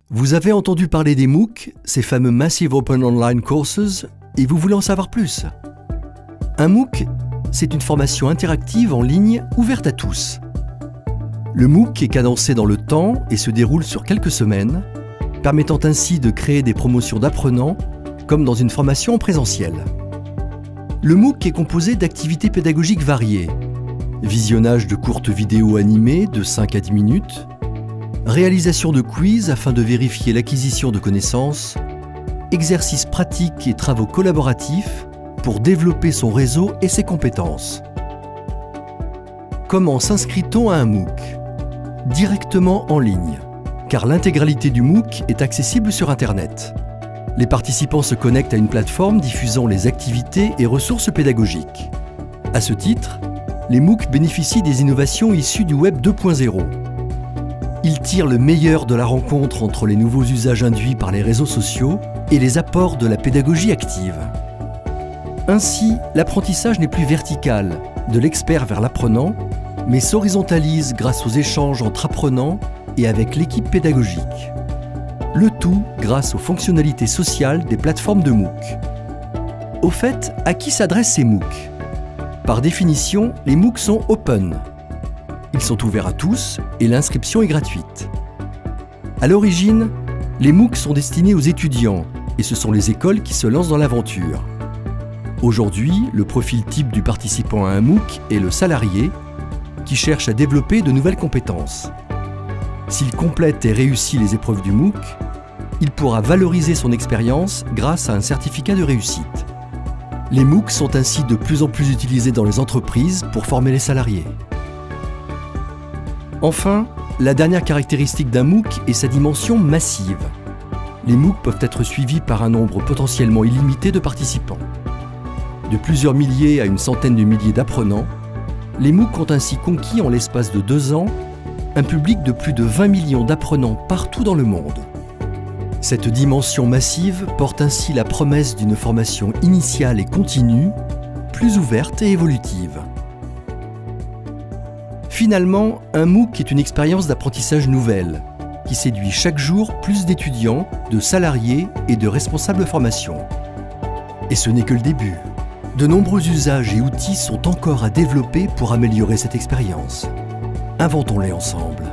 Vous avez entendu parler des MOOC, ces fameux Massive Open Online Courses, et vous voulez en savoir plus. Un MOOC, c'est une formation interactive en ligne ouverte à tous. Le MOOC est cadencé dans le temps et se déroule sur quelques semaines, permettant ainsi de créer des promotions d'apprenants, comme dans une formation en présentiel. Le MOOC est composé d'activités pédagogiques variées. Visionnage de courtes vidéos animées de 5 à 10 minutes, réalisation de quiz afin de vérifier l'acquisition de connaissances, exercices pratiques et travaux collaboratifs pour développer son réseau et ses compétences. Comment s'inscrit-on à un MOOC ? Directement en ligne, car l'intégralité du MOOC est accessible sur Internet. Les participants se connectent à une plateforme diffusant les activités et ressources pédagogiques. À ce titre, les MOOC bénéficient des innovations issues du Web 2.0. Ils tirent le meilleur de la rencontre entre les nouveaux usages induits par les réseaux sociaux et les apports de la pédagogie active. Ainsi, l'apprentissage n'est plus vertical, de l'expert vers l'apprenant, mais s'horizontalise grâce aux échanges entre apprenants et avec l'équipe pédagogique. Le tout grâce aux fonctionnalités sociales des plateformes de MOOC. Au fait, à qui s'adressent ces MOOC ? Par définition, les MOOC sont open. Ils sont ouverts à tous et l'inscription est gratuite. À l'origine, les MOOC sont destinés aux étudiants et ce sont les écoles qui se lancent dans l'aventure. Aujourd'hui, le profil type du participant à un MOOC est le salarié qui cherche à développer de nouvelles compétences. S'il complète et réussit les épreuves du MOOC, il pourra valoriser son expérience grâce à un certificat de réussite. Les MOOC sont ainsi de plus en plus utilisés dans les entreprises pour former les salariés. Enfin, la dernière caractéristique d'un MOOC est sa dimension massive. Les MOOC peuvent être suivis par un nombre potentiellement illimité de participants. De plusieurs milliers à une centaine de milliers d'apprenants, les MOOC ont ainsi conquis en l'espace de 2 ans un public de plus de 20 millions d'apprenants partout dans le monde. Cette dimension massive porte ainsi la promesse d'une formation initiale et continue, plus ouverte et évolutive. Finalement, un MOOC est une expérience d'apprentissage nouvelle, qui séduit chaque jour plus d'étudiants, de salariés et de responsables formation. Et ce n'est que le début. De nombreux usages et outils sont encore à développer pour améliorer cette expérience. Inventons-les ensemble.